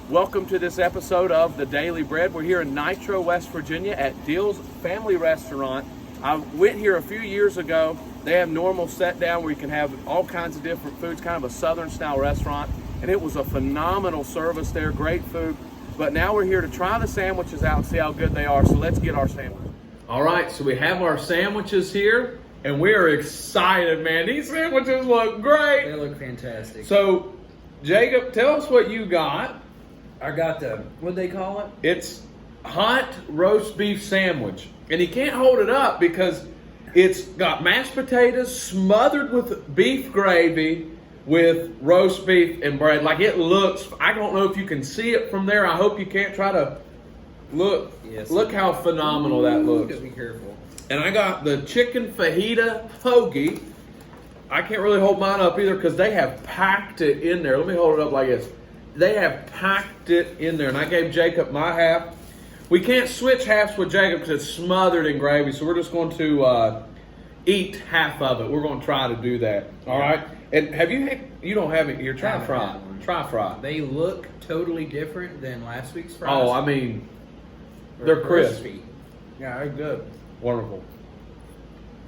Welcome to this episode of The Daily Bread. We're here in Nitro, West Virginia at Diehl's Family Restaurant. I went here a few years ago. They have normal set down where you can have all kinds of different foods, kind of a southern style restaurant. And it was a phenomenal service there, great food. But now we're here to try the sandwiches out and see how good they are. So let's get our sandwich. All right, so we have our sandwiches here and we're excited, man. These sandwiches look great. They look fantastic. So Jacob, tell us what you got. I got the, what'd they call it? It's hot roast beef sandwich. And you can't hold it up because it's got mashed potatoes smothered with beef gravy with roast beef and bread. Like it looks, I don't know if you can see it from there. I hope you can't. Try to look. Yes. Look how phenomenal that looks. Be careful. And I got the chicken fajita hoagie. I can't really hold mine up either because they have packed it in there. Let me hold it up like this. They have packed it in there, and I gave Jacob my half. We can't switch halves with Jacob because it's smothered in gravy, so we're just going to eat half of it. We're going to try to do that. All right? And have you had, you don't have it here. Try fry. Try fry. They look totally different than last week's fries. Oh, I mean, they're crispy. Yeah, they're good. Wonderful.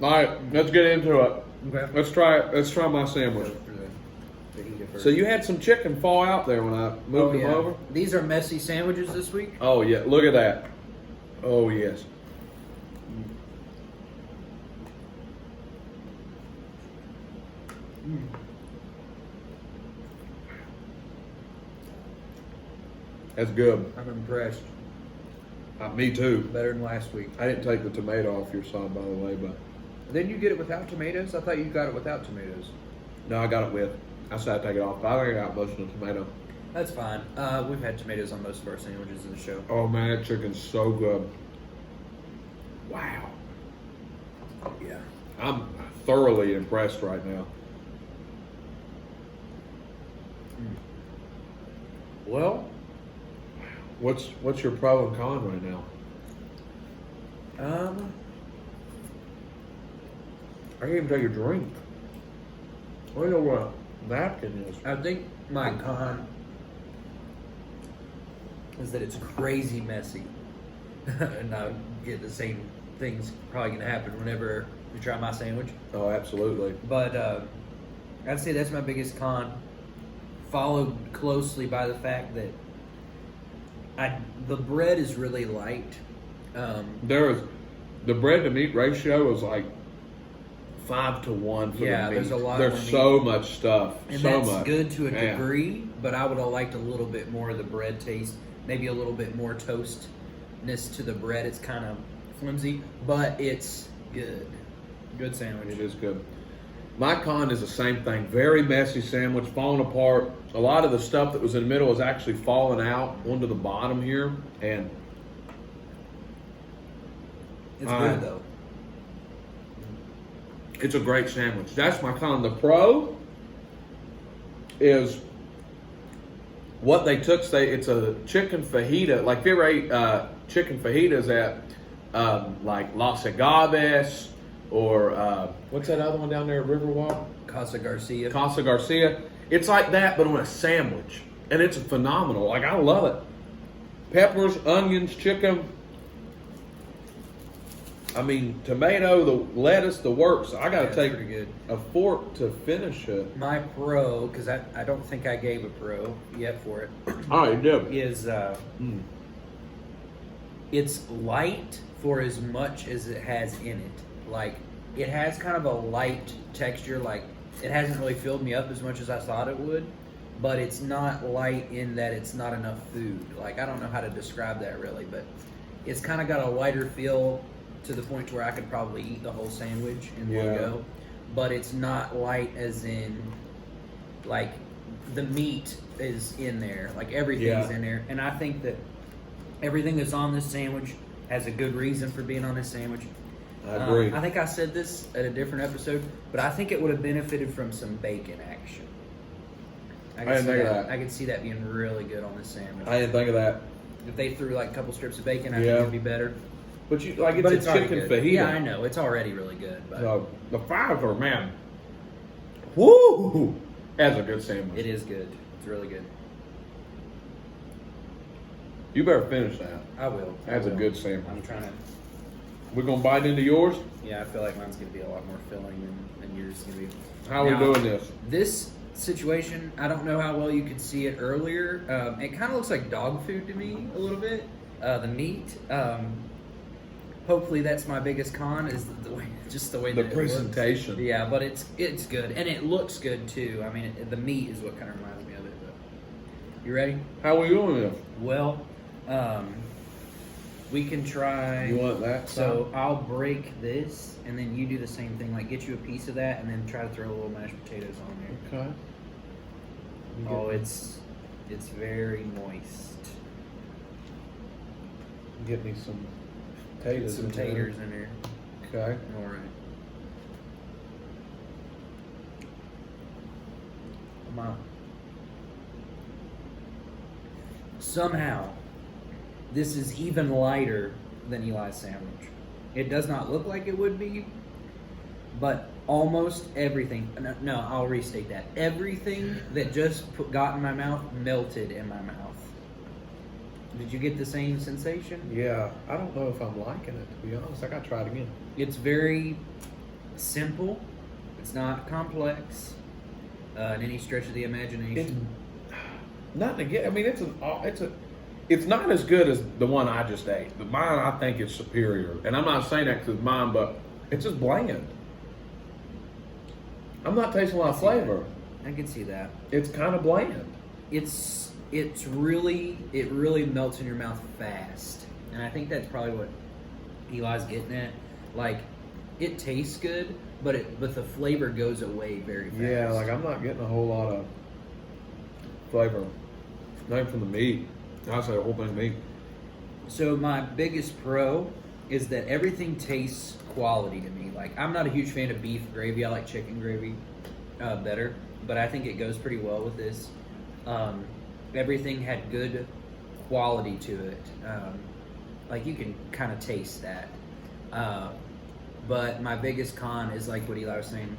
All right, let's get into it. Okay. Let's try my sandwich. So you had some chicken fall out there when I moved them over? These are messy sandwiches this week. Oh, yeah. Look at that. Oh, yes. That's good. I'm impressed. Me too. Better than last week. I didn't take the tomato off your side, by the way, but... Didn't you get it without tomatoes? I thought you got it without tomatoes. No, I got it with. I said I'd take it off, but I think I got most of the tomato. That's fine. We've had tomatoes on most of our sandwiches in the show. Oh, man, that chicken's so good. Wow. Yeah. I'm thoroughly impressed right now. Well, what's your pro and con right now? I can't even take a drink. I don't know what a napkin is. I think my con is that it's crazy messy. And I get the same things probably going to happen whenever you try my sandwich. Oh, absolutely. But I'd say that's my biggest con, followed closely by the fact that the bread is really light. The bread to meat ratio is like 5 to 1 for the meat. There's a lot. There's so much stuff. And so that's much. good to a degree, but I would have liked a little bit more of the bread taste, maybe a little bit more toastness to the bread. It's kind of flimsy, but it's good. Good sandwich. It is good. My con is the same thing. Very messy sandwich, falling apart. A lot of the stuff that was in the middle is actually falling out onto the bottom here, and it's good though. It's a great sandwich. That's my con. The pro is what they took. It's a chicken fajita. Like if you ever ate chicken fajitas at like Los Agaves or what's that other one down there at Riverwalk? Casa Garcia. Casa Garcia. It's like that, but on a sandwich, and it's phenomenal. Like I love it. Peppers, onions, chicken. I mean, tomato, the lettuce, the works. I got to take a fork to finish it. My pro, because I don't think I gave a pro yet for it. Oh, you did. Is it's light for as much as it has in it. Like, it has kind of a light texture. Like, it hasn't really filled me up as much as I thought it would. But it's not light in that it's not enough food. Like, I don't know how to describe that really, but it's kind of got a lighter feel to the point where I could probably eat the whole sandwich in one go. But it's not light as in, like, the meat is in there. Like, everything's in there. And I think that everything that's on this sandwich has a good reason for being on this sandwich. I agree. I think I said this at a different episode, but I think it would have benefited from some bacon action. I didn't think of that. I could see that being really good on this sandwich. I didn't think of that. If they threw like a couple strips of bacon, I think it'd be better. But it's a chicken fajita. Yeah, I know. It's already really good. But the fries are, man. Woo! That's a good sandwich. It is good. It's really good. You better finish that. I will. That's a good sandwich. I'm trying to. We're gonna bite into yours. Yeah, I feel like mine's gonna be a lot more filling than yours is gonna be. How are we doing this? This situation, I don't know how well you could see it earlier. It kind of looks like dog food to me a little bit. The meat. Hopefully, that's my biggest con is the way, just the way The that presentation. It looks. Yeah, but it's good and it looks good too. I mean, the meat is what kind of reminds me of it. But you ready? How are we doing this? Well, we can try. You want that? So I'll break this, and then you do the same thing. Like get you a piece of that, and then try to throw a little mashed potatoes on there. Okay. Oh, it's very moist. Get me some taters. Some in there. taters in there. Okay. All right. Come on. Somehow, this is even lighter than Eli's sandwich. It does not look like it would be, but almost everything. No, I'll restate that. Everything that just got in my mouth melted in my mouth. Did you get the same sensation? Yeah. I don't know if I'm liking it, to be honest. I gotta try it again. It's very simple. It's not complex in any stretch of the imagination. Not to get. I mean, it's not as good as the one I just ate. But mine, I think, is superior. And I'm not saying that because it's mine, but it's just bland. I'm not tasting a lot of flavor. I can see that. It's kind of bland. It really melts in your mouth fast, and I think that's probably what Eli's getting at. Like, it tastes good, but the flavor goes away very fast. Yeah, like I'm not getting a whole lot of flavor. Not even from the meat. I say the whole thing meat. So my biggest pro is that everything tastes quality to me. Like, I'm not a huge fan of beef gravy. I like chicken gravy better, but I think it goes pretty well with this. Everything had good quality to it. Like, you can kind of taste that. But my biggest con is like what Eli was saying.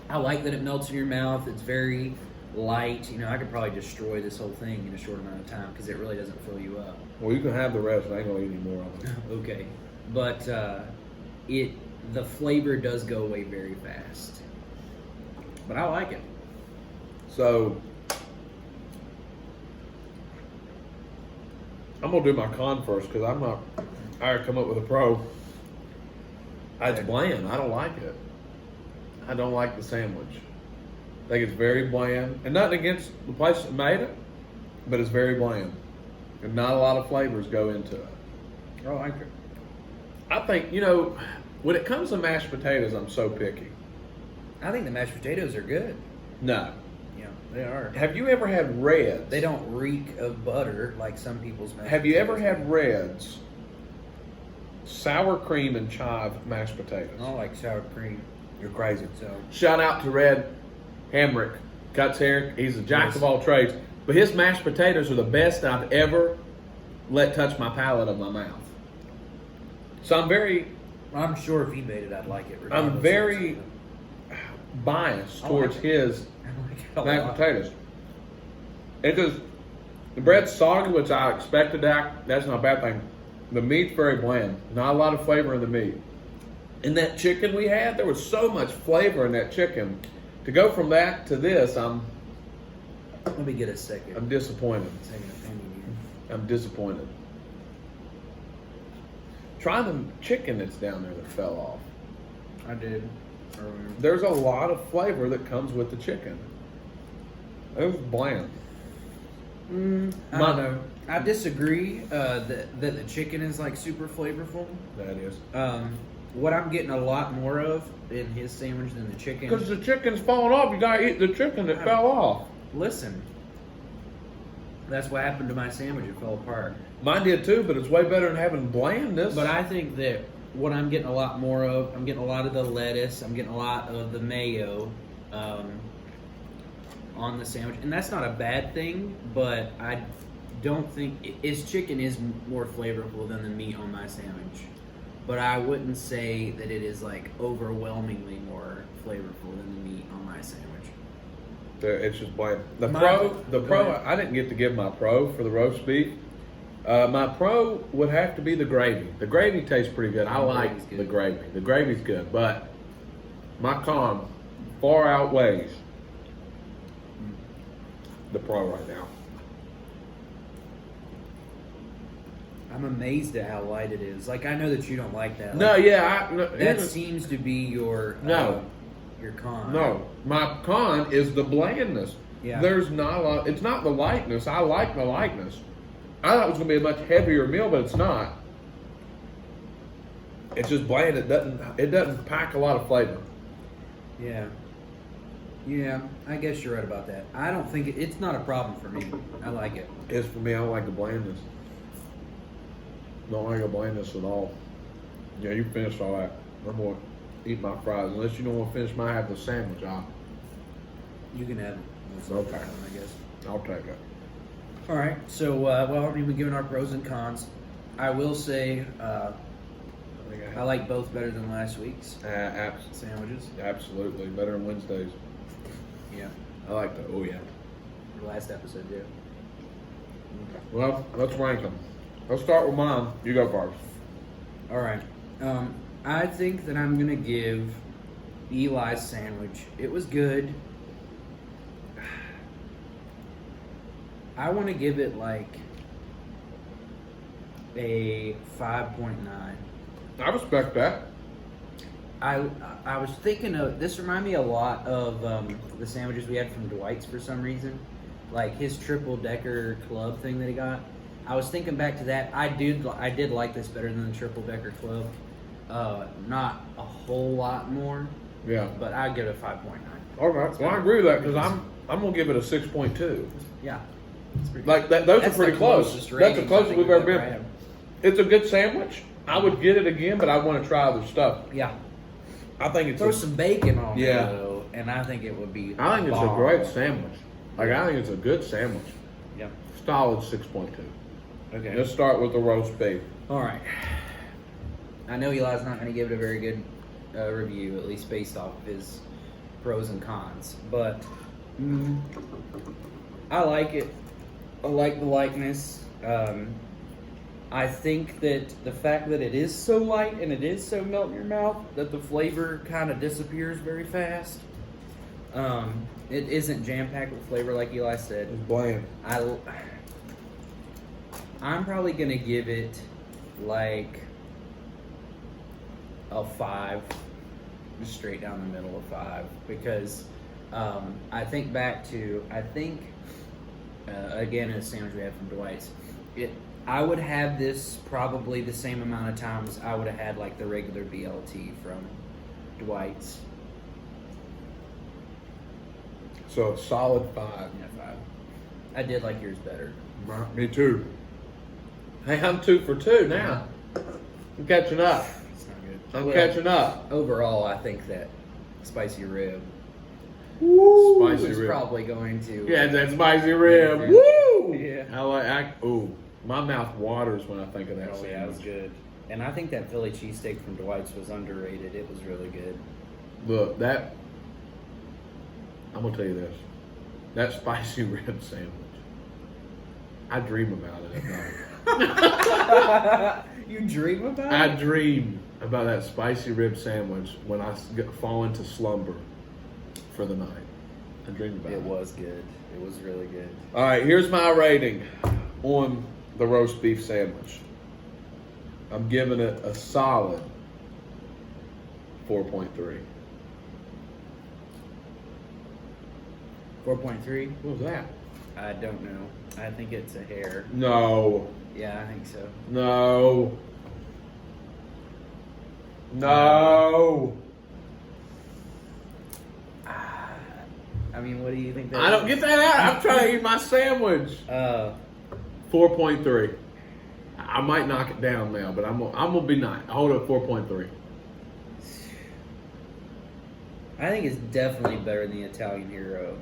I like that it melts in your mouth. It's very light. You know, I could probably destroy this whole thing in a short amount of time because it really doesn't fill you up. Well, you can have the rest. I ain't gonna eat any more of it. Okay, but the flavor does go away very fast. But I like it. So I'm gonna do my con first because I already come up with a pro. It's bland. I don't like it. I don't like the sandwich. I think it's very bland. And nothing against the place that made it, but it's very bland. And not a lot of flavors go into it. Oh, I like it. I think, when it comes to mashed potatoes, I'm so picky. I think the mashed potatoes are good. No. Yeah, they are. Have you ever had Reds? They don't reek of butter like some people's mashed Have you ever potatoes had do. Reds? Sour cream and chive mashed potatoes. I don't like sour cream. You're crazy. So Shout out to Red Hamrick. Cuts hair. He's a jack Yes. of all trades. But his mashed potatoes are the best I've ever let touch my palate of my mouth. So I'm sure if he made it, I'd like it. I'm regardless. very biased I towards like his I like it a mashed lot. potatoes. Because the bread's soggy, which I expected that. That's not a bad thing. The meat's very bland. Not a lot of flavor in the meat. And that chicken we had, there was so much flavor in that chicken. To go from that to this, Let me get a second. I'm disappointed. Second opinion I'm disappointed. Try the chicken that's down there that fell off. here. I did. There's a lot of flavor that comes with the chicken. It was bland. I don't know. I disagree that the chicken is like super flavorful. That is. What I'm getting a lot more of in his sandwich than the chicken. Because the chicken's falling off. You gotta eat the chicken that fell off. Listen, that's what happened to my sandwich. It fell apart. Mine did too, but it's way better than having blandness. But I think that what I'm getting a lot more of, I'm getting a lot of the lettuce, I'm getting a lot of the mayo on the sandwich. And that's not a bad thing, but I don't think, his chicken is more flavorful than the meat on my sandwich. But I wouldn't say that it is like overwhelmingly more flavorful than the meat on my sandwich. It's just bland. The Go pro, ahead. I didn't get to give my pro for the roast beef. My pro would have to be the gravy. The gravy tastes pretty good. I The like gravy's good. the gravy. The gravy's good, but my con far outweighs the pro right now. I'm amazed at how light it is. Like, I know that you don't like that. No, Like, yeah, that seems to be your No. your con. no. My con is the blandness. Yeah. There's not a lot. It's not the lightness. I like the lightness. I thought it was going to be a much heavier meal, but it's not. It's just bland. It doesn't pack a lot of flavor. Yeah. Yeah, I guess you're right about that. I don't think it's not a problem for me. I like it. It's for me. I don't like the blandness. Don't like the blandness at all. Yeah, you finished all that. I'm going to eat my fries. Unless you don't want to finish mine, have the sandwich. You can have it. Okay. I guess. I'll take it. All right. So, well, we've been giving our pros and cons. I will say I like both better than last week's sandwiches. Absolutely. Better than Wednesdays. Yeah. I like the, oh yeah. The last episode, yeah. Well, let's rank them. Let's start with mine. You go first. All right. I think that I'm gonna give Eli's sandwich. It was good. I want to give it like a 5.9. I respect that. I was thinking of this. Reminded me a lot of the sandwiches we had from Dwight's for some reason, like his triple decker club thing that he got. I was thinking back to that. I did like this better than the triple decker club. Not a whole lot more, Yeah. but I'd give it a 5.9. All right. Well, I agree with that because I'm gonna give it a 6.2. Yeah, Like that. Those That's are pretty the close. closest That's the ratings I closest think we've we've ever ever been. had. It's a good sandwich. I would get it again, but I want to try other stuff. Yeah, I think it's throw some bacon on Yeah. it though, and I think it would be. I think it's a bomb. great sandwich. Like I think it's a good sandwich. Yeah. Solid 6.2. Okay. Let's start with the roast beef. All right. I know Eli's not going to give it a very good review, at least based off of his pros and cons. But I like it. I like the likeness. I think that the fact that it is so light and it is so melt in your mouth that the flavor kind of disappears very fast. It isn't jam-packed with flavor like Eli said. It's bland. I'm probably gonna give it like a 5, just straight down the middle of 5, because I think back to again a sandwich we had from Dwight's. I would have this probably the same amount of times I would have had like the regular BLT from Dwight's. So a solid 5. Yeah, 5. I did like yours better. Me too. Hey, I'm 2 for 2 now. I'm catching up. It's not good. I'm Well, catching up. Overall, I think that spicy rib Spicy is rib. probably going to. Yeah, that spicy rib. Yeah. Woo! Yeah. Ooh, my mouth waters when I think of that Oh sandwich. yeah, it was good. And I think that Philly cheesesteak from Dwight's was underrated. It was really good. Look, that, I'm going to tell you this. That spicy rib sandwich, I dream about it at night. You dream about I it? dream about that spicy rib sandwich when I fall into slumber for the night. I dream about it. It was good. It was really good. All right, here's my rating on the roast beef sandwich. I'm giving it a solid 4.3. 4.3? What was that? I don't know. I think it's a hair. No. Yeah, I think so. No. No. I mean, what do you think that I don't is? get that out. I'm trying to eat my sandwich. 4.3. I might knock it down now, but I'm gonna be nice. I hold it at 4.3. I think it's definitely better than the Italian Hero.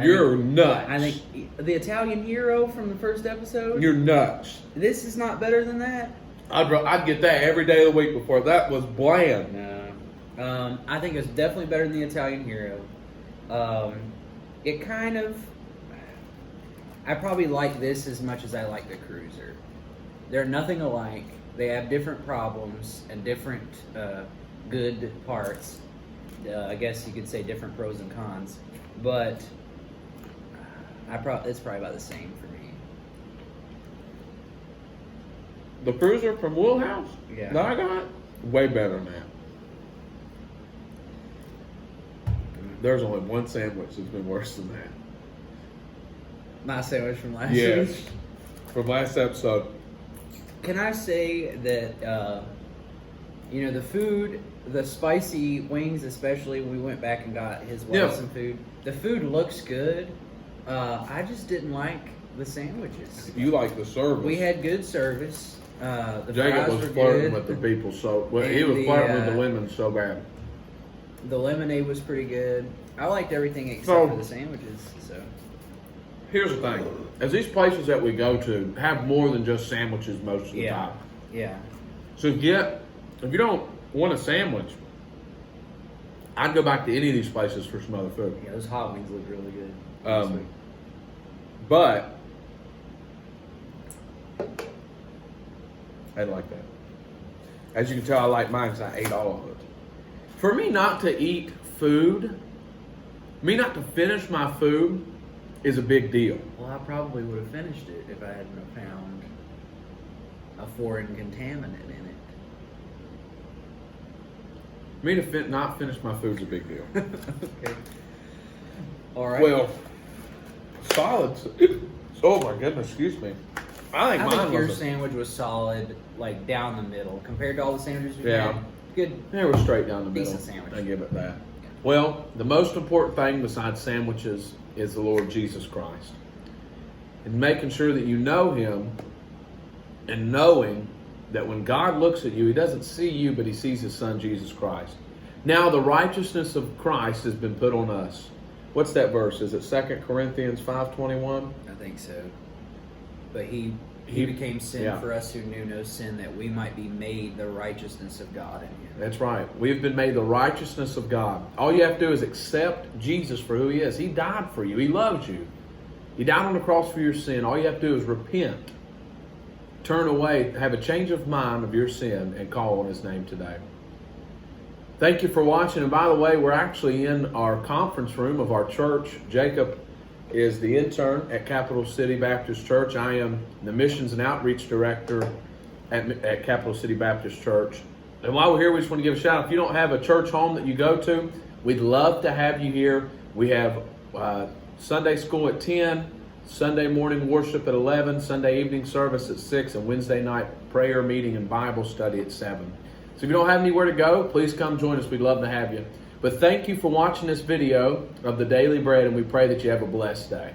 You're nuts. I think the Italian Hero from the first episode. You're nuts. This is not better than that. I'd get that every day of the week before. That was bland. No. I think it's definitely better than the Italian Hero. It kind of. I probably like this as much as I like the Cruiser. They're nothing alike. They have different problems and different good parts. I guess you could say different pros and cons, but it's probably about the same for me. The Cruiser from Wheelhouse Yeah. that I got, way better than that. There's only one sandwich that's been worse than that. My sandwich from last Yes. week. From last episode. Can I say that, the food, the spicy wings, especially when we went back and got his wife Yeah. some food, the food looks good. I just didn't like the sandwiches. You like the service. We had good service. The Jacob fries was were flirting good. with the people so well, he And was the, flirting with the uh, women so bad. The lemonade was pretty good. I liked everything except So- for the sandwiches. So Here's the thing: as these places that we go to have more than just sandwiches most of the time. yeah. So if you don't want a sandwich, I'd go back to any of these places for some other food. Yeah, those hot wings look really good. But I like that. As you can tell, I like mine because I ate all of it. For me not to eat food, me not to finish my food, is a big deal. Well, I probably would have finished it if I hadn't have found a foreign contaminant in it. Me to not finish my food is a big deal. Okay. All right. Well, solid. Oh my goodness, excuse me. I think I mine think your was. sandwich was solid, like down the middle, compared to all the sandwiches we Yeah. had. Good. It was straight down the middle. Decent sandwich. I give it that. Well, the most important thing besides sandwiches is the Lord Jesus Christ. And making sure that you know Him and knowing that when God looks at you, He doesn't see you, but He sees His Son, Jesus Christ. Now, the righteousness of Christ has been put on us. What's that verse? Is it 2 Corinthians 5:21? I think so. But he He- became sin yeah. for us who knew no sin, that we might be made the righteousness of God in Him. That's right. We've been made the righteousness of God. All you have to do is accept Jesus for who He is. He died for you. He loves you. He died on the cross for your sin. All you have to do is repent. Turn away, have a change of mind of your sin, and call on His name today. Thank you for watching. And by the way, we're actually in our conference room of our church. Jacob is the intern at Capital City Baptist Church. I am the missions and outreach director at Capital City Baptist Church. And while we're here, we just want to give a shout out. If you don't have a church home that you go to, we'd love to have you here. We have Sunday school at 10, Sunday morning worship at 11, Sunday evening service at 6, and Wednesday night prayer meeting and Bible study at 7. So if you don't have anywhere to go, please come join us. We'd love to have you. But thank you for watching this video of the Daily Bread, and we pray that you have a blessed day.